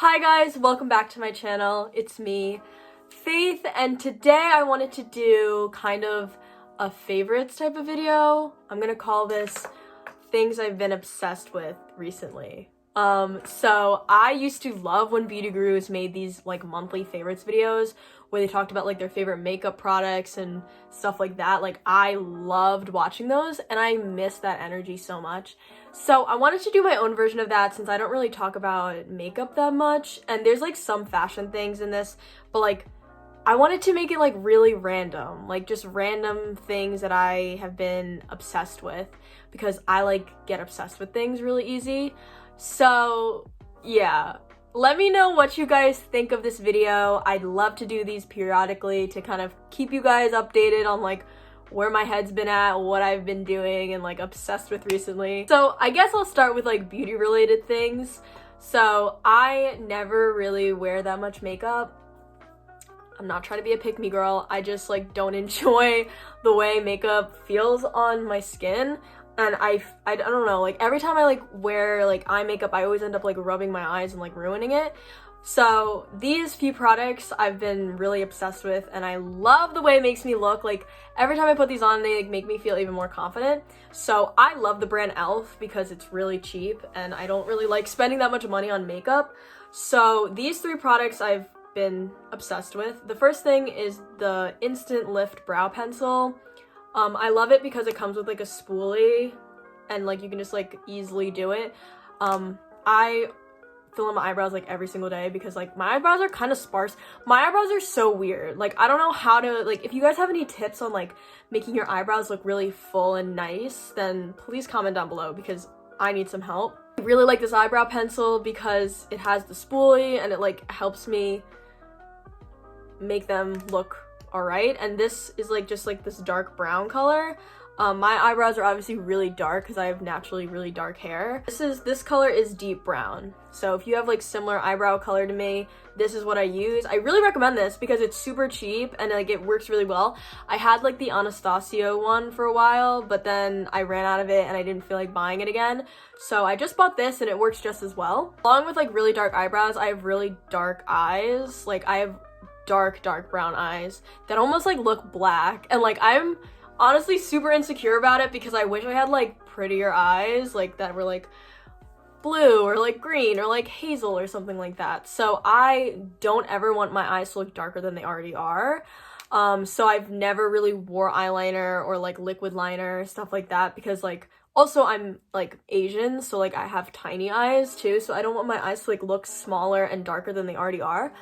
Hi guys, welcome back to my channel. It's me, Faith, and today I wanted to do kind of a favorites type of video. I'm gonna call this things I've been obsessed with recently. So I used to love when beauty gurus made these like monthly favorites videos where they talked about like their favorite makeup products and stuff like that. Like I loved watching those and I miss that energy so much. So I wanted to do my own version of that since I don't really talk about makeup that much, and there's like some fashion things in this, but like I wanted to make it like really random, like just random things that I have been obsessed with because I like get obsessed with things really easy. So yeah, let me know what you guys think of this video. I'd love to do these periodically to kind of keep you guys updated on like where my head's been at, what I've been doing and like obsessed with recently. So I guess I'll start with like beauty related things. So I never really wear that much makeup. I'm not trying to be a pick me girl. I just like don't enjoy the way makeup feels on my skin. And I don't know, like every time I like wear like eye makeup, I always end up like rubbing my eyes and like ruining it. So these few products I've been really obsessed with and I love the way it makes me look. Like every time I put these on, they like make me feel even more confident. So I love the brand e.l.f. because it's really cheap and I don't really like spending that much money on makeup. So these three products I've been obsessed with. The first thing is the Instant Lift Brow Pencil. I love it because it comes with like a spoolie and like you can just like easily do it. I fill in my eyebrows like every single day because like my eyebrows are kind of sparse. My eyebrows are so weird. Like I don't know how to, like if you guys have any tips on like making your eyebrows look really full and nice, then please comment down below because I need some help. I really like this eyebrow pencil because it has the spoolie and it like helps me make them look alright, and this is like just like this dark brown color. My eyebrows are obviously really dark because I have naturally really dark hair. This color is deep brown, so if you have like similar eyebrow color to me, this is what I use. I really recommend this because it's super cheap and like it works really well. I had like the Anastasia one for a while, but then I ran out of it and I didn't feel like buying it again, so I just bought this and it works just as well. Along with like really dark eyebrows, I have really dark eyes. Like I have dark brown eyes that almost like look black, and like I'm honestly super insecure about it because I wish I had like prettier eyes like that were like blue or like green or like hazel or something like that. So I don't ever want my eyes to look darker than they already are. So I've never really wore eyeliner or like liquid liner, stuff like that, because like also I'm like Asian, so like I have tiny eyes too, so I don't want my eyes to like look smaller and darker than they already are.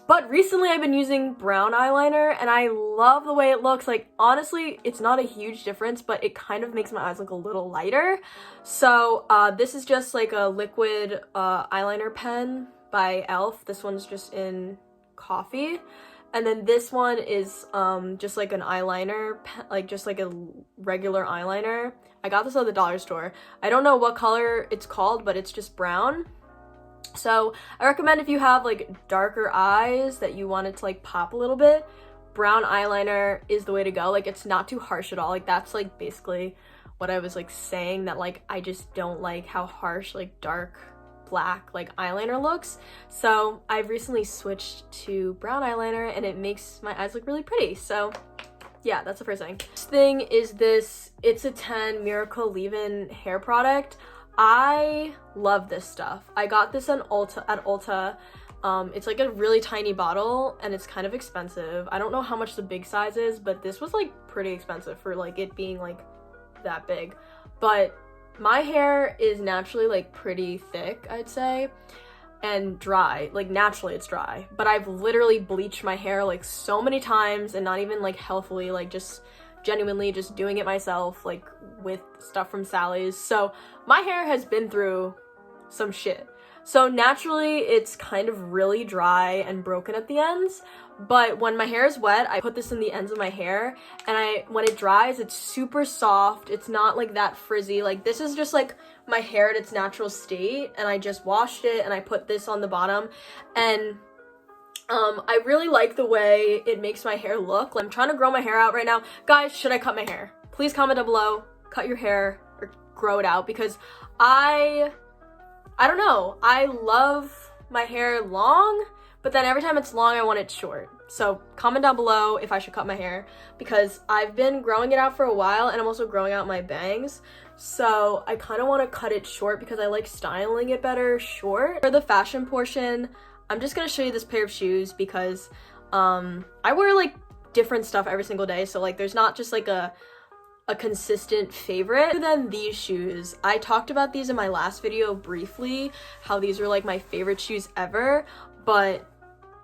But recently I've been using brown eyeliner and I love the way it looks. Like honestly, it's not a huge difference, but it kind of makes my eyes look a little lighter. So this is just like a liquid eyeliner pen by e.l.f. This one's just in coffee. And then this one is just like an eyeliner, like just like a regular eyeliner. I got this at the dollar store. I don't know what color it's called, but it's just brown. So I recommend if you have like darker eyes that you want it to like pop a little bit, brown eyeliner is the way to go. Like it's not too harsh at all. Like that's like basically what I was like saying, that like I just don't like how harsh like dark black like eyeliner looks. So I've recently switched to brown eyeliner and it makes my eyes look really pretty. So yeah, that's the first thing. Next thing is this It's a 10 Miracle Leave-In hair product. I love this stuff. I got this at Ulta. It's like a really tiny bottle and it's kind of expensive. I don't know how much the big size is, but this was like pretty expensive for like it being like that big. But my hair is naturally like pretty thick, I'd say, and dry. Like naturally it's dry, but I've literally bleached my hair like so many times, and not even like healthily, like just genuinely just doing it myself, like with stuff from Sally's. So my hair has been through some shit. So naturally it's kind of really dry and broken at the ends, but when my hair is wet, I put this in the ends of my hair, and when it dries, it's super soft. It's not like that frizzy. Like this is just like my hair at its natural state, and I just washed it and I put this on the bottom, and I really like the way it makes my hair look. I'm trying to grow my hair out right now. Guys, should I cut my hair? Please comment down below. Cut your hair or grow it out, because I don't know. I love my hair long, but then every time it's long, I want it short. So comment down below if I should cut my hair, because I've been growing it out for a while and I'm also growing out my bangs. So I kind of want to cut it short because I like styling it better short. For the fashion portion, I'm just going to show you this pair of shoes because I wear like different stuff every single day. So like there's not just like a consistent favorite. Other than these shoes, I talked about these in my last video briefly, how these are like my favorite shoes ever, but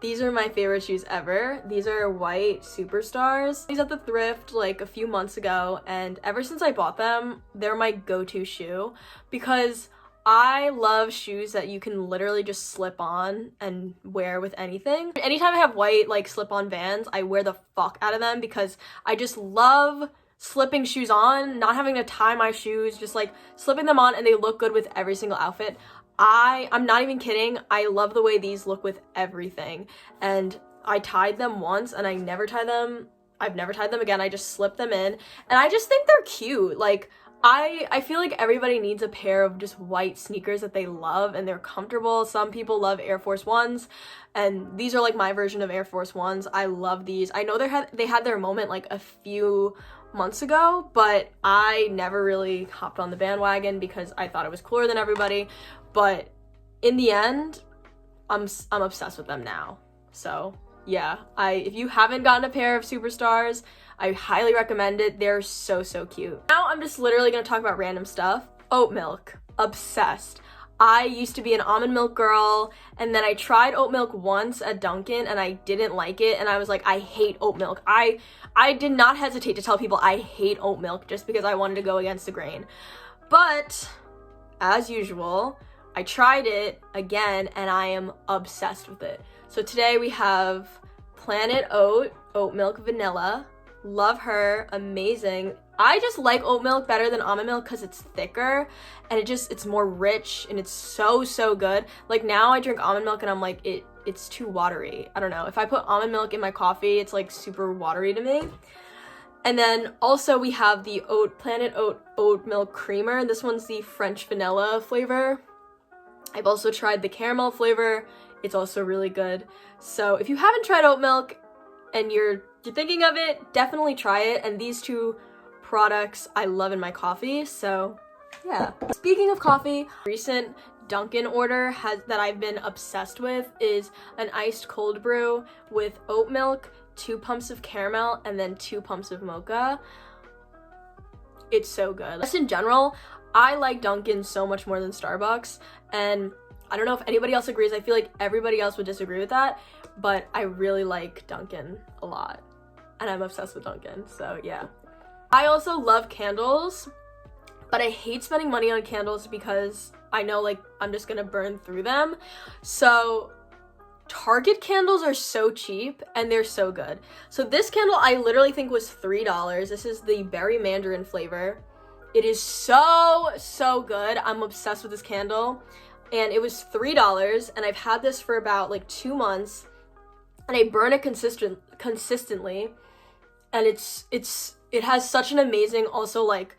these are my favorite shoes ever. These are white Superstars. These at the thrift like a few months ago, and ever since I bought them, they're my go-to shoe because I love shoes that you can literally just slip on and wear with anything. Anytime I have white like slip-on Vans, I wear the fuck out of them because I just love slipping shoes on, not having to tie my shoes, just like slipping them on, and they look good with every single outfit. I'm not even kidding. I love the way these look with everything. And I tied them once and I've never tied them again. I just slipped them in and I just think they're cute. Like I feel like everybody needs a pair of just white sneakers that they love and they're comfortable. Some people love Air Force Ones, and these are like my version of Air Force Ones. I love these. I know they had their moment like a few months ago, but I never really hopped on the bandwagon because I thought it was cooler than everybody. But in the end, I'm obsessed with them now. So yeah, if you haven't gotten a pair of Superstars, I highly recommend it. They're so cute. Now I'm just literally gonna talk about random stuff. Oat milk, obsessed. I used to be an almond milk girl, and then I tried oat milk once at Dunkin' and I didn't like it, and I was like, I hate oat milk. I did not hesitate to tell people I hate oat milk just because I wanted to go against the grain. But as usual, I tried it again and I am obsessed with it. So today we have Planet Oat, oat milk vanilla. Love her, amazing. I just like oat milk better than almond milk because it's thicker and it's more rich and it's so good. Like now I drink almond milk and I'm like, it's too watery. I don't know. If I put almond milk in my coffee, it's like super watery to me. And then also we have the Planet oat milk creamer. This one's the French vanilla flavor. I've also tried the caramel flavor. It's also really good. So if you haven't tried oat milk and you're thinking of it, definitely try it. And these two products I love in my coffee. So yeah. Speaking of coffee, recent Dunkin' order that I've been obsessed with is an iced cold brew with oat milk, 2 pumps of caramel, and then 2 pumps of mocha. It's so good. Just in general, I like Dunkin' so much more than Starbucks, and I don't know if anybody else agrees. I feel like everybody else would disagree with that, but I really like Dunkin' a lot, and I'm obsessed with Dunkin', so yeah. I also love candles, but I hate spending money on candles because I know like I'm just gonna burn through them. So Target candles are so cheap and they're so good. So this candle I literally think was $3. This is the berry mandarin flavor. It is so good. I'm obsessed with this candle, and it was $3, and I've had this for about like 2 months, and I burn it consistently, and it has such an amazing, also like,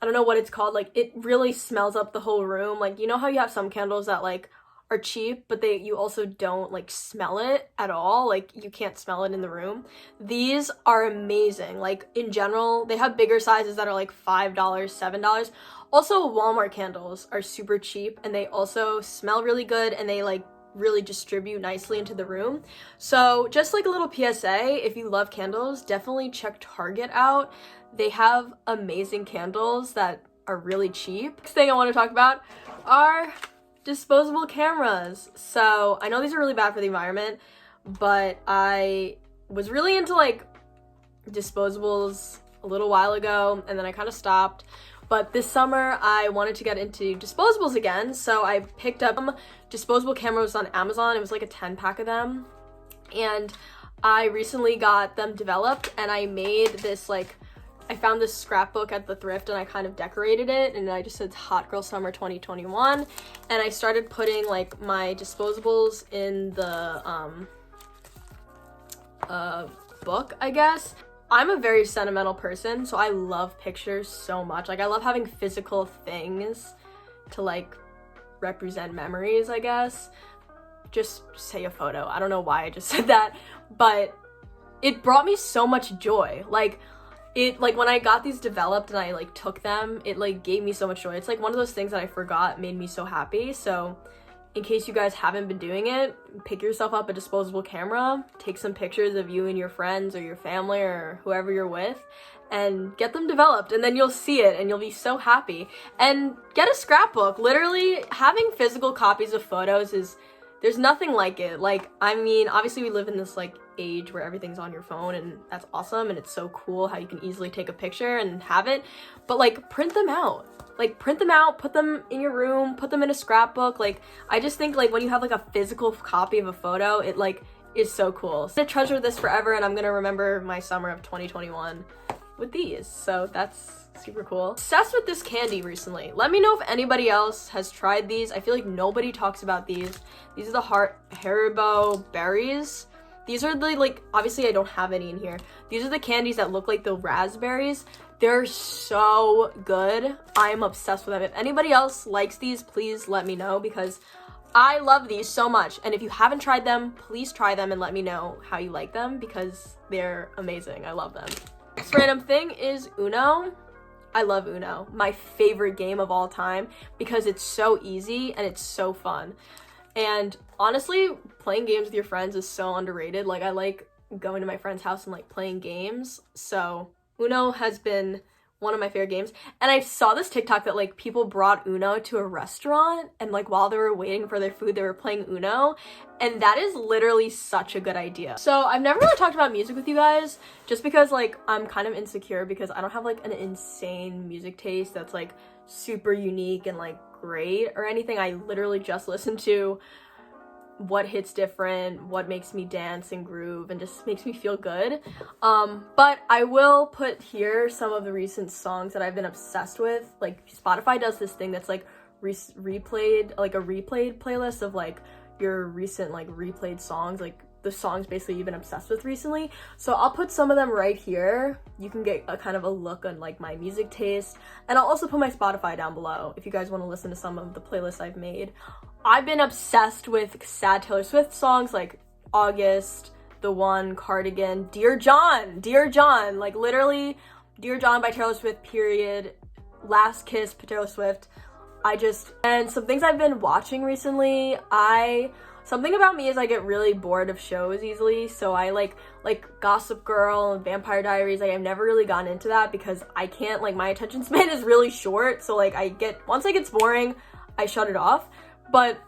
I don't know what it's called, like it really smells up the whole room. Like, you know how you have some candles that like are cheap, but you also don't like smell it at all, like you can't smell it in the room. These are amazing. Like in general, they have bigger sizes that are like $5, $7. Also, Walmart candles are super cheap and they also smell really good and they like really distribute nicely into the room. So just like a little PSA, if you love candles, definitely check Target out. They have amazing candles that are really cheap. Next thing I want to talk about are disposable cameras. So I know these are really bad for the environment, but I was really into like disposables a little while ago and then I kind of stopped. But this summer I wanted to get into disposables again, so I picked up disposable cameras on Amazon. It was like a 10-pack of them, and I recently got them developed, and I made this like, I found this scrapbook at the thrift and I kind of decorated it, and I just said Hot Girl Summer 2021, and I started putting like my disposables in the book, I guess. I'm a very sentimental person, so I love pictures so much. Like I love having physical things to like represent memories, I guess. just say a photo. I don't know why I just said that, but it brought me so much joy. Like when I got these developed and I like took them, it like gave me so much joy. It's like one of those things that I forgot made me so happy. So in case you guys haven't been doing it, pick yourself up a disposable camera, take some pictures of you and your friends or your family or whoever you're with, and get them developed, and then you'll see it and you'll be so happy. And get a scrapbook. Literally, having physical copies of photos there's nothing like it. Like, I mean, obviously we live in this like age where everything's on your phone, and that's awesome, and it's so cool how you can easily take a picture and have it, but like print them out. Like, print them out, put them in your room, put them in a scrapbook. Like, I just think like when you have like a physical copy of a photo, it like is so cool. So I'm gonna treasure this forever, and I'm gonna remember my summer of 2021 with these. So that's super cool. Obsessed with this candy recently. Let me know if anybody else has tried these. I feel like nobody talks about these. These are the Haribo berries. These are the, like, obviously I don't have any in here. These are the candies that look like the raspberries. They're so good. I'm obsessed with them. If anybody else likes these, please let me know, because I love these so much. And if you haven't tried them, please try them and let me know how you like them, because they're amazing. I love them. Next random thing is Uno. I love Uno. My favorite game of all time, because it's so easy and it's so fun. And honestly, playing games with your friends is so underrated. Like, I like going to my friend's house and like playing games. So Uno has been one of my favorite games. And I saw this TikTok that like people brought Uno to a restaurant, and like while they were waiting for their food, they were playing Uno. And that is literally such a good idea. So I've never really talked about music with you guys, just because like I'm kind of insecure because I don't have like an insane music taste that's like super unique and like great or anything. I literally just listen to what hits different, what makes me dance and groove, and just makes me feel good. But I will put here some of the recent songs that I've been obsessed with. Like, Spotify does this thing that's like replayed, like a replayed playlist of like your recent like replayed songs, like the songs basically you've been obsessed with recently. So I'll put some of them right here. You can get a kind of a look on like my music taste, and I'll also put my Spotify down below if you guys want to listen to some of the playlists I've made. I've been obsessed with sad Taylor Swift songs like August, The One, Cardigan, Dear John, like literally Dear John by Taylor Swift, period, Last Kiss by Taylor Swift. And some things I've been watching recently, something about me is I get really bored of shows easily, so I like Gossip Girl and Vampire Diaries. Like, I've never really gotten into that because I can't, like, my attention span is really short, so like once it gets boring, I shut it off. But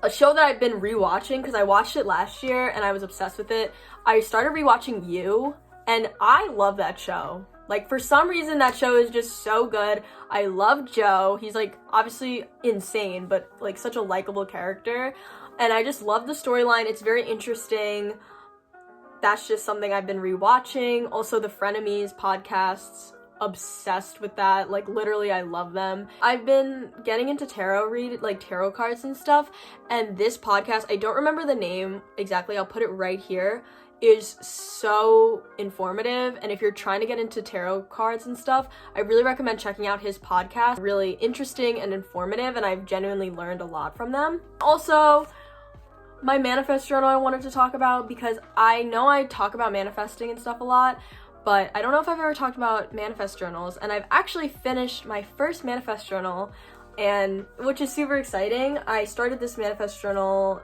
a show that I've been rewatching, because I watched it last year and I was obsessed with it, I started rewatching You, and I love that show. Like, for some reason, that show is just so good. I love Joe. He's, like, obviously insane, but, like, such a likable character. And I just love the storyline. It's very interesting. That's just something I've been rewatching. Also, the Frenemies podcasts. Obsessed with that. Like, literally, I love them. I've been getting into tarot cards and stuff. And this podcast, I don't remember the name exactly. I'll put it right here. Is so informative, and if you're trying to get into tarot cards and stuff, I really recommend checking out his podcast. Really interesting and informative, and I've genuinely learned a lot from them. Also, my manifest journal I wanted to talk about, because I know I talk about manifesting and stuff a lot, but I don't know if I've ever talked about manifest journals, and I've actually finished my first manifest journal, and which is super exciting. I started this manifest journal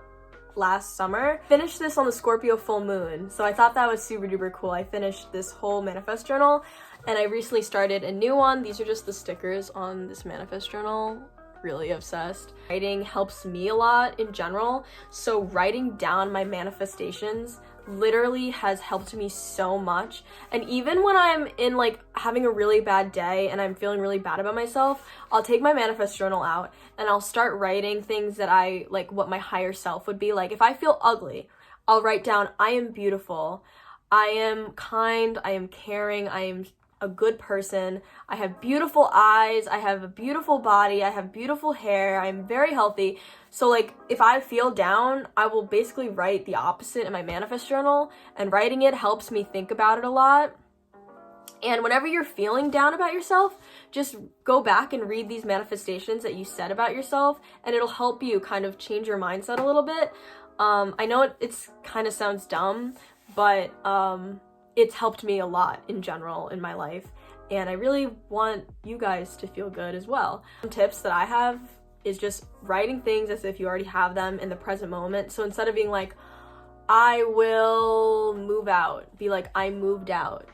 last summer, finished this on the Scorpio full moon, so I thought that was super duper cool. I finished this whole manifest journal, and I recently started a new one. These are just the stickers on this manifest journal. Really obsessed. Writing helps me a lot in general, so writing down my manifestations literally has helped me so much. And even when I'm in like having a really bad day and I'm feeling really bad about myself, I'll take my manifest journal out and I'll start writing things that I like, what my higher self would be like. If I feel ugly, I'll write down, I am beautiful, I am kind, I am caring, I am a good person, I have beautiful eyes, I have a beautiful body, I have beautiful hair, I'm very healthy. So like, if I feel down, I will basically write the opposite in my manifest journal, and writing it helps me think about it a lot. And whenever you're feeling down about yourself, just go back and read these manifestations that you said about yourself, and it'll help you kind of change your mindset a little bit. I know it's kind of sounds dumb, but it's helped me a lot in general in my life, and I really want you guys to feel good as well. Some tips that I have is just writing things as if you already have them in the present moment. So instead of being like, I will move out, be like, I moved out.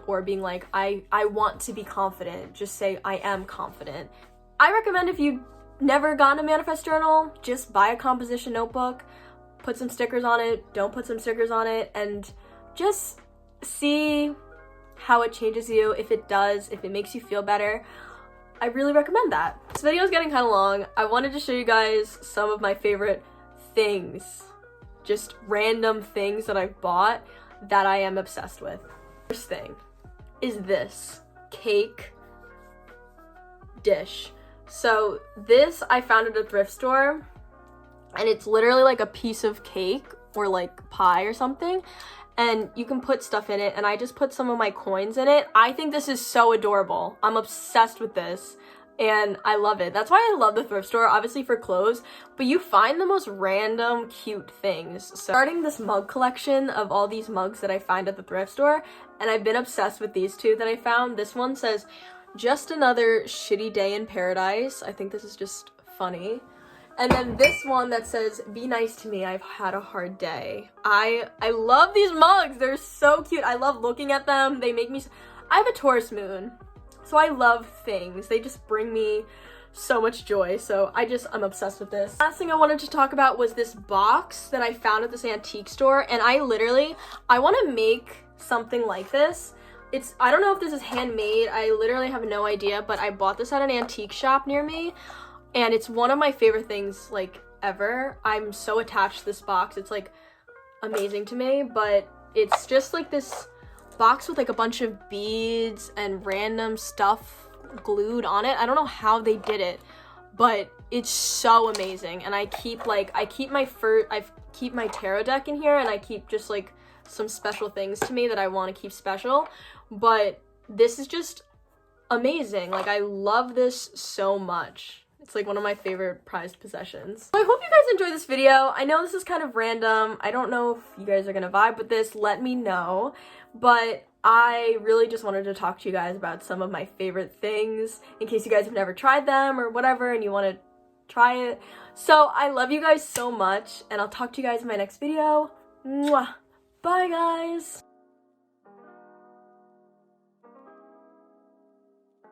Or being like, I want to be confident, just say, I am confident. I recommend, if you've never gotten a manifest journal, just buy a composition notebook, put some stickers on it, don't put some stickers on it, and just see how it changes you. If it does, if it makes you feel better, I really recommend that. This video is getting kind of long. I wanted to show you guys some of my favorite things, just random things that I've bought that I am obsessed with. First thing is this cake dish. So this I found at a thrift store, and it's literally like a piece of cake or like pie or something, and you can put stuff in it, and I just put some of my coins in it. I think this is so adorable. I'm obsessed with this, and I love it. That's why I love the thrift store, obviously for clothes, but you find the most random cute things. So starting this mug collection of all these mugs that I find at the thrift store, and I've been obsessed with these two that I found. This one says, just another shitty day in paradise. I think this is just funny. And then this one that says, be nice to me, I've had a hard day. I love these mugs. They're so cute. I love looking at them. They make me, I have a Taurus moon, so I love things. They just bring me so much joy. So I'm obsessed with this. Last thing I wanted to talk about was this box that I found at this antique store. And I want to make something like this. I don't know if this is handmade. I literally have no idea, but I bought this at an antique shop near me. And it's one of my favorite things, like, ever. I'm so attached to this box. It's, like, amazing to me. But it's just, like, this box with, like, a bunch of beads and random stuff glued on it. I don't know how they did it, but it's so amazing. And I keep my tarot deck in here, and I keep just, like, some special things to me that I want to keep special. But this is just amazing. Like, I love this so much. It's like one of my favorite prized possessions. So I hope you guys enjoyed this video. I know this is kind of random. I don't know if you guys are gonna vibe with this. Let me know. But I really just wanted to talk to you guys about some of my favorite things in case you guys have never tried them or whatever and you want to try it. So I love you guys so much, and I'll talk to you guys in my next video. Mwah. Bye, guys.